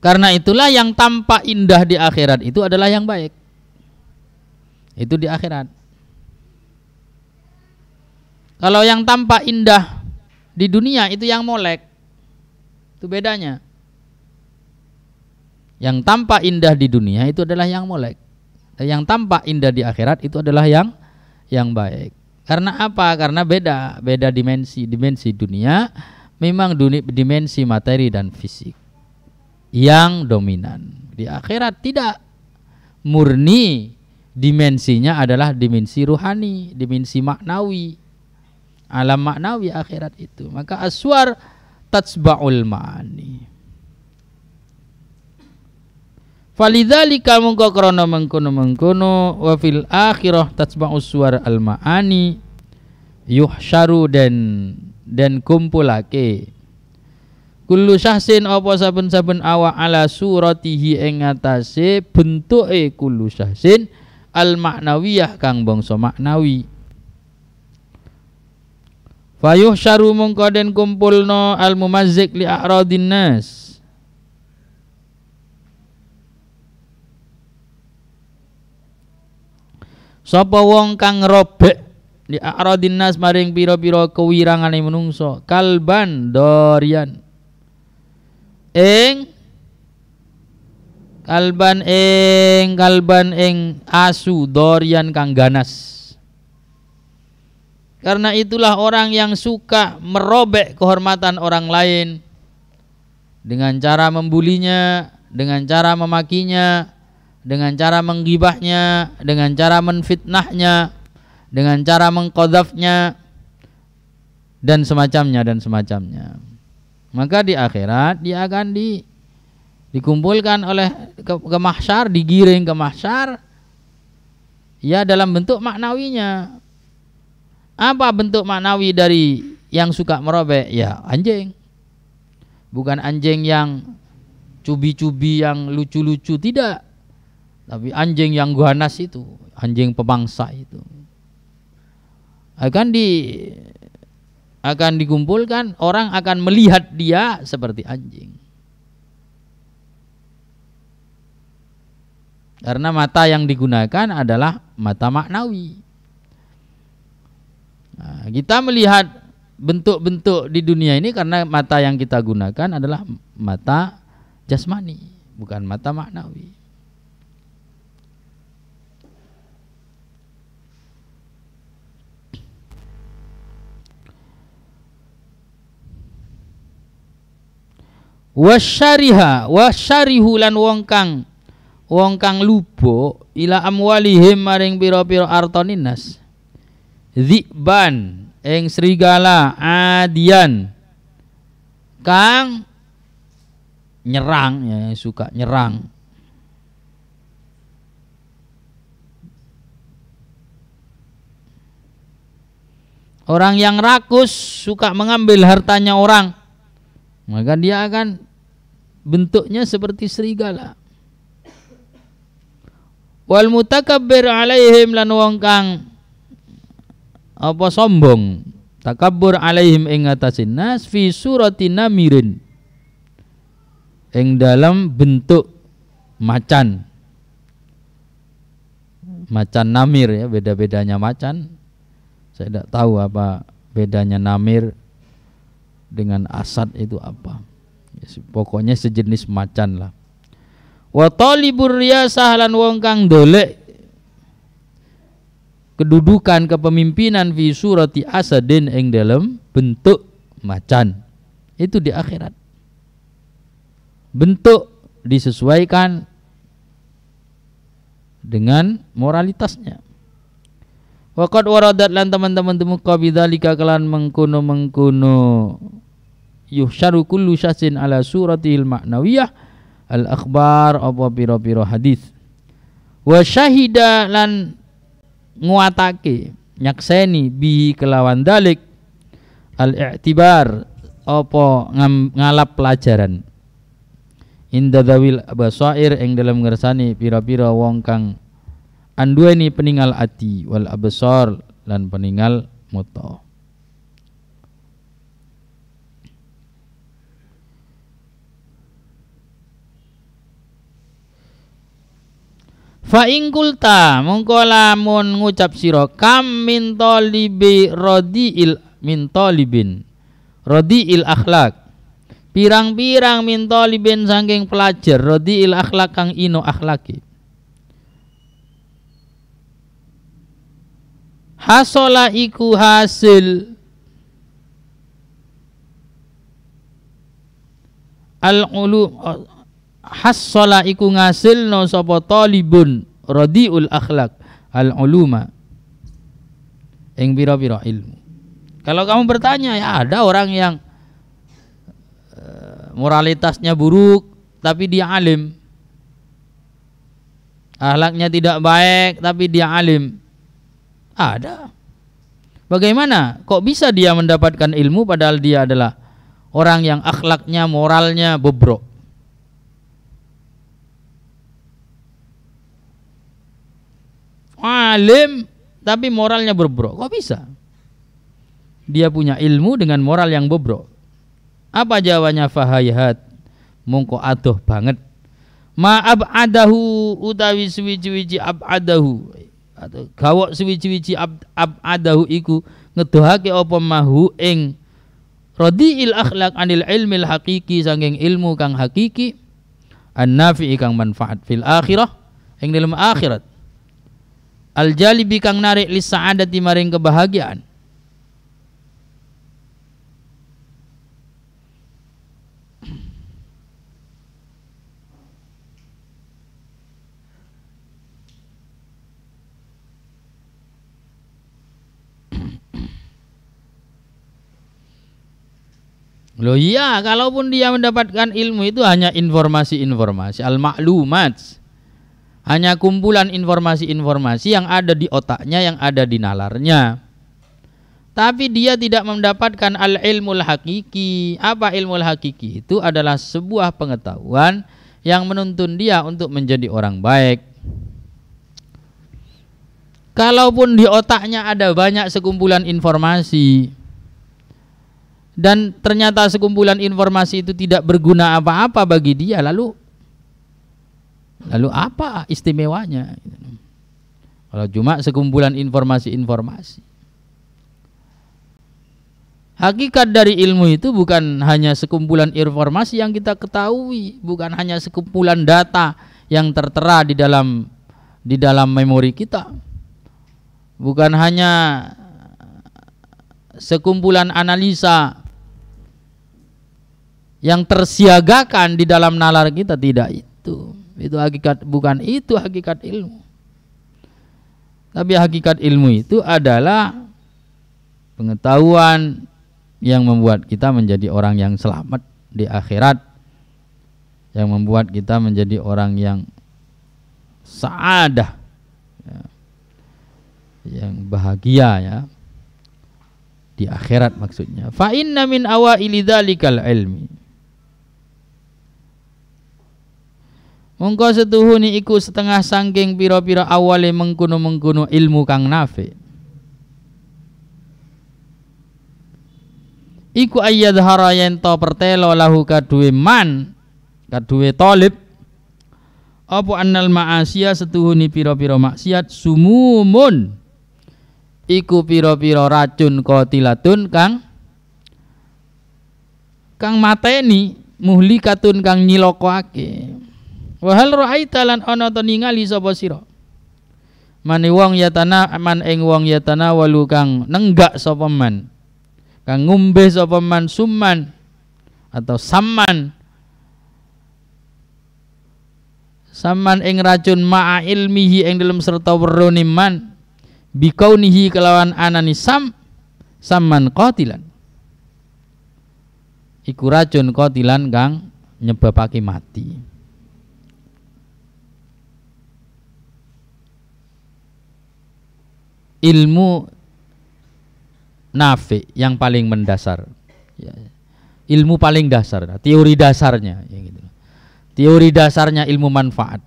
Karena itulah yang tampak indah di akhirat itu adalah yang baik. Itu di akhirat. Kalau yang tampak indah di dunia itu yang molek. Itu bedanya. Yang tampak indah di dunia itu adalah yang molek. Dan yang tampak indah di akhirat itu adalah yang baik. Karena apa? Karena beda dimensi. Dimensi dunia memang dimensi materi dan fisik yang dominan. Di akhirat tidak, murni dimensinya adalah dimensi ruhani, dimensi maknawi, alam maknawi akhirat itu. Maka aswar tatsba'ul ma'ani. Falidzalika mungko krana mengkono wa fil akhirah tatsba'us suwar al ma'ani yuhsyaru dan kumpulake kullu syahsin apa saben-saben awak ala suratihi ing atase bentuke kullu syahsin al maknawiyah kang bangsa maknawi. Fayuh syaru mongko den kumpulno al mumazzik li a'radin nas. Sapa wong kang robek li a'radin nas maring pira-pira kewirangane menungso kalban dorian kalban ing asu dorian kang ganas. Karena itulah orang yang suka merobek kehormatan orang lain dengan cara membulinya, dengan cara memakinya, dengan cara menggibahnya, dengan cara menfitnahnya, dengan cara mengqadzafnya dan semacamnya. Maka di akhirat dia akan dikumpulkan oleh ke mahsyar, digiring ke mahsyar ya dalam bentuk maknawinya. Apa bentuk maknawi dari yang suka merobek? Ya anjing. Bukan anjing yang cubi-cubi yang lucu-lucu, tidak. Tapi anjing yang ganas itu, anjing pemangsa itu. Akan dikumpulkan, orang akan melihat dia seperti anjing. Karena mata yang digunakan adalah mata maknawi. Nah, kita melihat bentuk-bentuk di dunia ini karena mata yang kita gunakan adalah mata jasmani, bukan mata maknawi. Wasyarihu lan wong kang lubo ila amwalihim maring pira-pira artoninas dziban ing serigala adian kang nyerang, ya suka nyerang. Orang yang rakus suka mengambil hartanya orang, maka dia akan bentuknya seperti serigala. Wal mutakabbir alaihim lan wong kang apa sombong, takabbur alaihim ing atasin nas fi surati namirin ing dalam bentuk macan namir, ya beda-bedanya macan. Saya tidak tahu apa bedanya namir dengan asad itu apa. Pokoknya sejenis macan lah. Wa talibur riyasah lan wong kang dolek kedudukan kepemimpinan fi surati asadin ing dalam bentuk macan. Itu di akhirat. Bentuk disesuaikan dengan moralitasnya. Waqad waradat lan teman-teman temu bidzalika kelan mengkono yuhsyaru kullu syahsin ala suratil ma'nawiyah al akhbar apa pira-pira hadis. Wa syahida lan nguatake nyakseni bi kelawan dalik al i'tibar apa ngalap pelajaran inda dzawil basair ing dalam ngersani pira-pira wong kang anduweni peningal ati wal absar lan peningal mata. Fa ing kulta mongko lamun ngucap sira kam min talibi radil min talibin radil akhlak pirang-pirang min talibin saking pelajar radil akhlak kang ino akhlaki hasola iku hasil al ulu hasola iku ngasil no sapa talibun radiul akhlak al uluma ing pira-pira ilmu. Kalau kamu bertanya, ya ada orang yang moralitasnya buruk tapi dia alim, akhlaknya tidak baik tapi dia alim, ada. Bagaimana kok bisa dia mendapatkan ilmu padahal dia adalah orang yang akhlaknya moralnya bobrok? Alim tapi moralnya bobrok, kok bisa? Dia punya ilmu dengan moral yang bobrok. Apa jawabannya? Fahayhat mongko adoh banget. Ma abadahu utawi suwi-wiji abadahu atau gawok suwi-wiji abadahu iku ngedohake apa mahu ing radil akhlak anil ilmil hakiki saking ilmu kang hakiki an-nafi'i kang manfaat fil akhirah ing dalam akhirat al-jalibi kang narik lis sa'adati maring kebahagiaan. Loh iya, kalaupun dia mendapatkan ilmu itu hanya informasi-informasi al-ma'lumat, hanya kumpulan informasi-informasi yang ada di otaknya, yang ada di nalarnya. Tapi dia tidak mendapatkan al-ilmul hakiki. Apa ilmul hakiki? Itu adalah sebuah pengetahuan yang menuntun dia untuk menjadi orang baik. Kalaupun di otaknya ada banyak sekumpulan informasi dan ternyata sekumpulan informasi itu tidak berguna apa-apa bagi dia, lalu apa istimewanya? Kalau cuma sekumpulan informasi-informasi. Hakikat dari ilmu itu bukan hanya sekumpulan informasi yang kita ketahui, bukan hanya sekumpulan data yang tertera di dalam memori kita, bukan hanya sekumpulan analisa yang tersiagakan di dalam nalar kita. Tidak itu hakikat, bukan itu hakikat ilmu. Tapi hakikat ilmu itu adalah pengetahuan yang membuat kita menjadi orang yang selamat di akhirat, yang membuat kita menjadi orang yang sa'adah, ya, yang bahagia ya di akhirat maksudnya. Fa inna min awaili dzalikal ilmi, mongko setuhuni iku setengah sangking pira-pira awale mengkono-mengkono ilmu kang nafi. Iku ayyadhara yen to pertelo lahu kaduwe man, kaduwe talib apa annal ma'asiya setuhuni pira-pira maksiat sumumun iku pira-pira racun qatilatun kang mateni muhlikatun kang nyilokake. Wa hal ra'aita lan ana to ningali sapa sira man wong yatana walu kang nenggak sapa man, kang ngombe sapa man summan atau samman ing racun ma'a ilmihi ing dalam serta werone man bikaunihi kelawan anani samman qatilan iku racun qatilan kang nyebabake mati. Ilmu nafi yang paling mendasar ya. Ilmu paling dasar, teori dasarnya ya gitu. Teori dasarnya ilmu manfaat.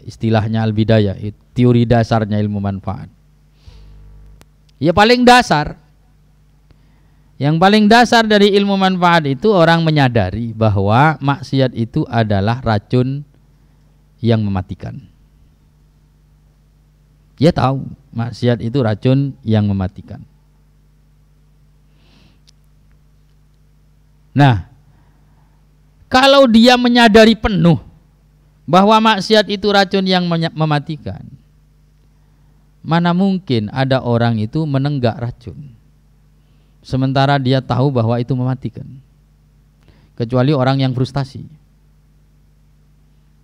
Istilahnya Al-Bidayah, teori dasarnya ilmu manfaat. Ya paling dasar. Yang paling dasar dari ilmu manfaat itu orang menyadari bahwa maksiat itu adalah racun yang mematikan. Dia tahu maksiat itu racun yang mematikan. Nah, kalau dia menyadari penuh bahwa maksiat itu racun yang mematikan, mana mungkin ada orang itu menenggak racun sementara dia tahu bahwa itu mematikan. Kecuali orang yang frustasi.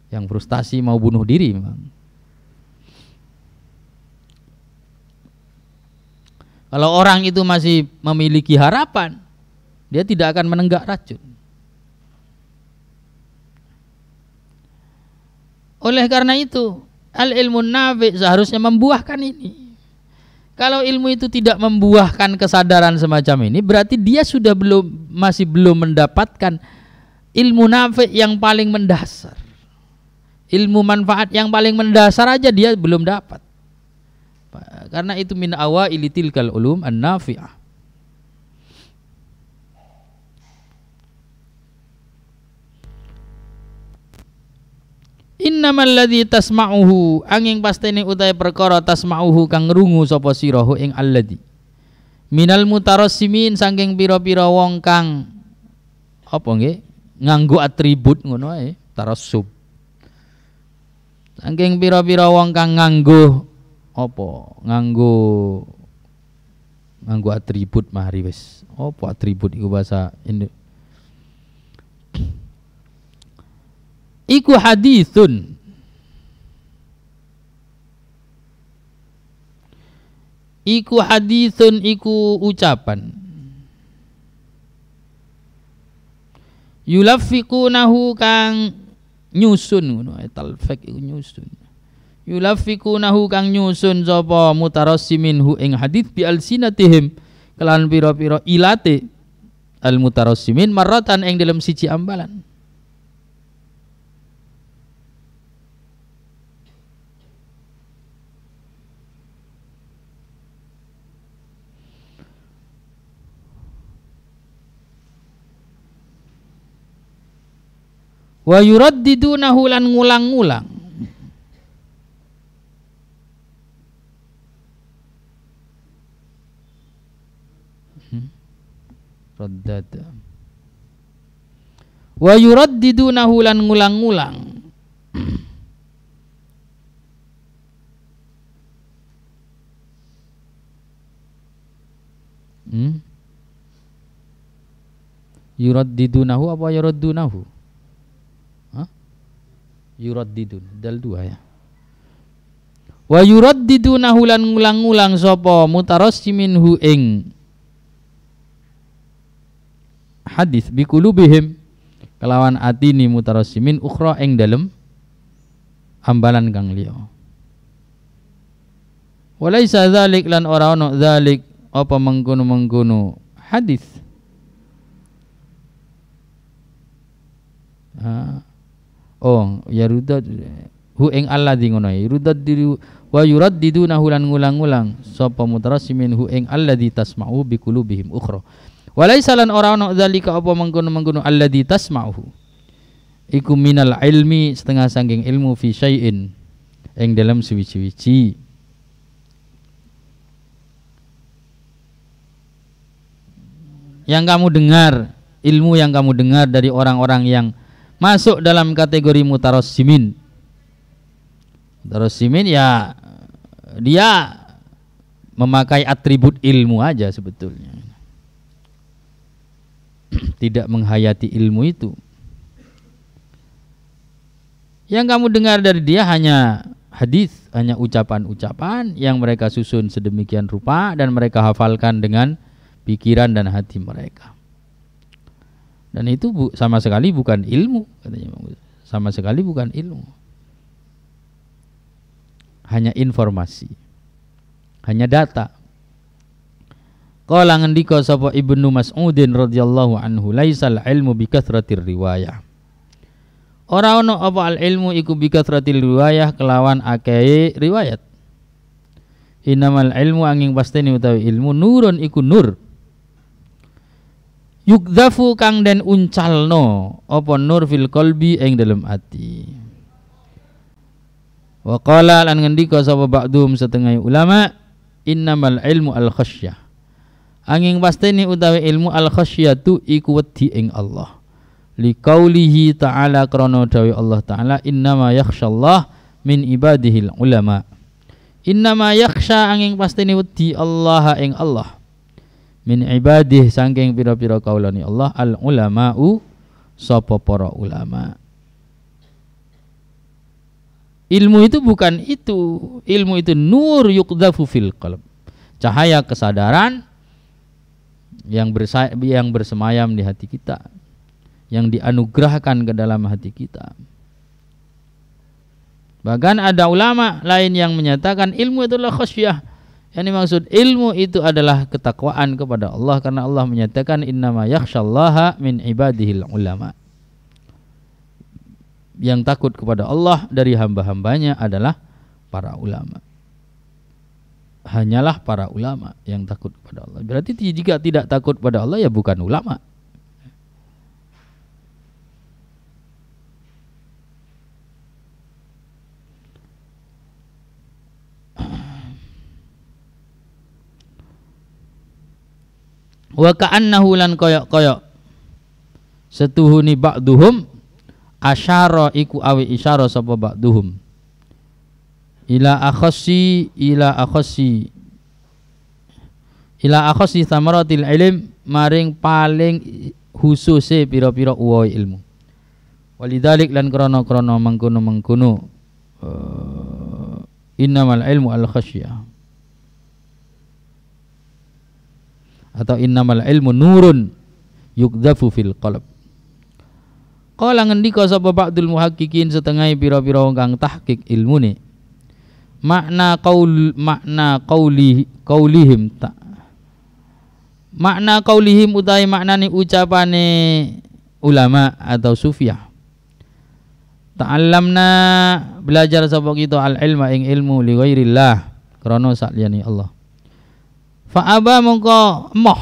Yang frustasi mau bunuh diri memang. Kalau orang itu masih memiliki harapan, dia tidak akan menenggak racun. Oleh karena itu, al-ilmu nafi' seharusnya membuahkan ini. Kalau ilmu itu tidak membuahkan kesadaran semacam ini, berarti dia sudah masih belum mendapatkan ilmu nafi' yang paling mendasar. Ilmu manfaat yang paling mendasar aja dia belum dapat. Karena itu min awaili tilkal ulum an-nafi'ah. Innamal ladzi tasma'uhu, angin pastene utai perkara tasma'uhu kang ngrungu sapa sirahu ing alladzi minal mutarassimin saking pira-pira wong kang apa nggih nganggo atribut ngono ae tarassub. Saking pira-pira wong kang nganggo apa nganggo atribut mari wis apa atribut iku bahasa iku hadithun iku ucapan yulaffikunahu kang nyusun ngono talfik iku nyusun yulaffikunahu kang nyusun sapa mutarassiminhu ing hadits bi alsinatihim kelan pira-pira ilate al mutarassimin marratan ing dalam siji ambalan. Wa yuraddidunahu lan ngulang-ngulang. Raddada. Wa yuraddidunahu lan ngulang-ngulang. Yuraddidunahu apa yuraddunahu? Yuraddidun dal dua ya. Wa yuraddidunahu lan ngulang-ngulang sapa mutarassiminhu ing hadis bi qulubihim kelawan atini mutarassimin ukhra ing dalem ambalan kang liya. Walaisa dzalik lan ora ono dzalik apa mengkono-mengkono hadis. Oh ya rudad hu ing alladzi ngono ya rudad diri wa yuraddidunahu lan ngulang-ngulang sapa mutarassimin hu ing alladzi tasma'u bi qulubihim ukhra walaisa lan ora ono zalika apa mengkono-mengkono alladzi tasma'uhu iku minal ilmi setengah saking ilmu fi syai'in ing dalam suwi-suwi yang kamu dengar ilmu yang kamu dengar dari orang-orang yang masuk dalam kategori mutarassimin. Mutarassimin ya dia memakai atribut ilmu aja sebetulnya. Tidak menghayati ilmu itu. Yang kamu dengar dari dia hanya hadis, hanya ucapan-ucapan yang mereka susun sedemikian rupa dan mereka hafalkan dengan pikiran dan hati mereka. Dan itu sama sekali bukan ilmu katanya, sama sekali bukan ilmu, hanya informasi, hanya data. Qala ngendika sapa Ibnu Mas'udin radhiyallahu anhu laisal ilmu bi kathratir riwayah Ora ono apa al ilmu iku bikathratil riwayah kelawan akeh riwayat. Innamal ilmu angin pasteni utawi ilmu nurun iku nur. Yukdhafu kang den uncalno apa nur fil qalbi ing dalem ati. Wa qala lan ngendika sapa ba'dhum setengah ulama innamal ilmu al khasyah. Angin pasteni utawi ilmu al khasyatu iku wedi ing Allah. Liqaulihi ta'ala krana dawuh Allah taala innama yakhsyallah min ibadihil ulama. Innama yakhsha angin pasteni wedi Allah ing Allah. Min ibadih saking pira-pira kaulane Allah al ulama'u sapa para ulama. Ilmu itu bukan itu. Ilmu itu nur yuqdhafu fil qalb. Cahaya kesadaran yang bersemayam di hati kita, yang dianugerahkan ke dalam hati kita. Bahkan ada ulama lain yang menyatakan ilmu itulah khasyah. Yang dimaksud ilmu itu adalah ketakwaan kepada Allah, karena Allah menyatakan innama yakhsyallaha min ibadihil ulama. Yang takut kepada Allah dari hamba-hambanya adalah para ulama. Hanyalah para ulama yang takut kepada Allah. Berarti jika tidak takut pada Allah ya bukan ulama. Wa ka'annahu lan koyok-koyok setuhuni ba'duhum asyara iku awi isyara sapa ba'duhum ila akhassi thamaratil ilm maring paling khususe pira-pira uwai ilmu. Walidalik lan krana mengkono innamal ilmu al khasyah atau innamal ilmu nurun yukdhafu fil qalb. Qala ngendika sapa ba'dul muhaqqiqin setengah pira-pira kang tahqiq ilmune makna qaulihim utahe maknane ucapane ulama atau sufiyah. Ta'allamna belajar sapa kita al ilma ing ilmu li ghairillah krana saliyane Allah. Fa'aba mongko moh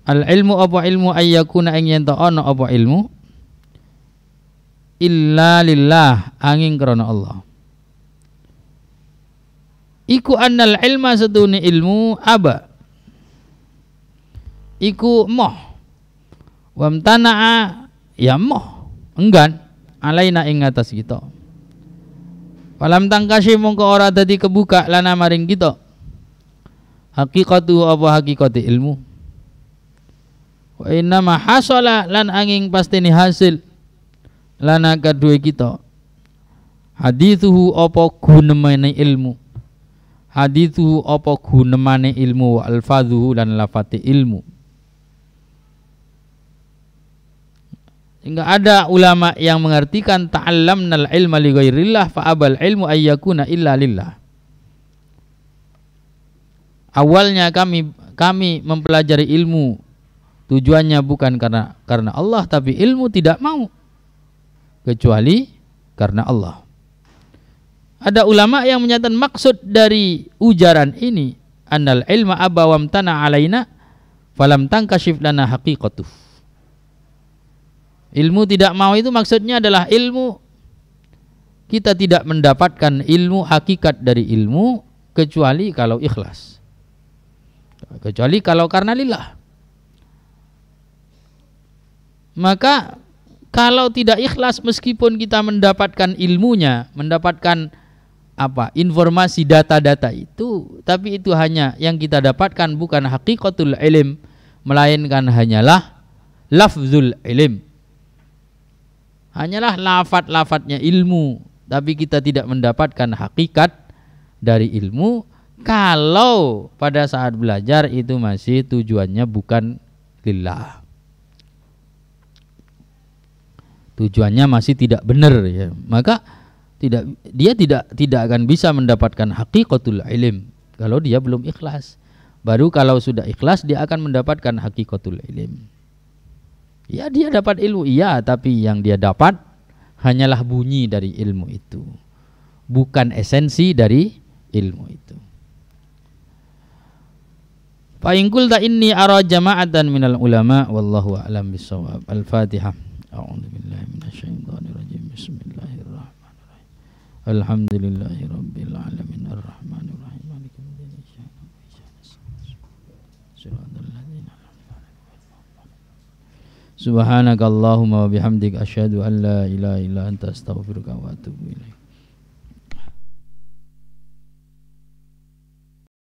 al ilmu apa ilmu ayyakuna ing yen ta ana apa ilmu illa lillah angin krana Allah. Iku annal ilma sedune ilmu aba iku moh wamtana'a ya moh enggan alaina ing atas kita. Falam tangkasih mongko ora dadi kebuka lana maring kita hakikatu apa hakikate ilmu. Wa inna ma hasala lan angin pasteni hasil lana kadue kita hadithuhu apa gunemane ilmu, hadithuhu apa gunemane ilmu wa alfadhuhu lan lafate ilmu. Sehingga ada ulama yang mengartikan ta'allamnal ilma li ghairillah fa abal ilmu ayyakuna illa lillah. Awalnya kami mempelajari ilmu tujuannya bukan karena Allah, tapi ilmu tidak mau kecuali karena Allah. Ada ulama yang menyatakan maksud dari ujaran ini annal ilma abawam tana alaina falam tangkashif lana haqiqatuh. Ilmu tidak mau itu maksudnya adalah ilmu kita tidak mendapatkan ilmu hakikat dari ilmu kecuali kalau ikhlas. Kecuali kalau karena lillah. Maka kalau tidak ikhlas meskipun kita mendapatkan ilmunya, mendapatkan informasi data-data itu, tapi itu hanya yang kita dapatkan bukan hakikatul ilm, melainkan hanyalah lafzul ilm. Hanyalah lafat-lafatnya ilmu, tapi kita tidak mendapatkan hakikat dari ilmu. Kalau pada saat belajar itu masih tujuannya bukan lillah, tujuannya masih tidak benar ya, maka dia tidak akan bisa mendapatkan hakikatul ilm kalau dia belum ikhlas. Baru kalau sudah ikhlas dia akan mendapatkan hakikatul ilm. Ya dia dapat ilmu iya, tapi yang dia dapat hanyalah bunyi dari ilmu itu, bukan esensi dari ilmu itu. Fa in qulta inni ara jama'atan minal ulama wallahu a'lam bissawab. Al-Fatihah. A'udzu billahi minasyaitonir rajim. Bismillahirrahmanirrahim. Alhamdulillahirabbil alamin arrahmanir rahim maliki yaumiddin. Subhanakallahumma wa bihamdika asyhadu an la ilaha illa anta astaghfiruka wa atubu ilaik.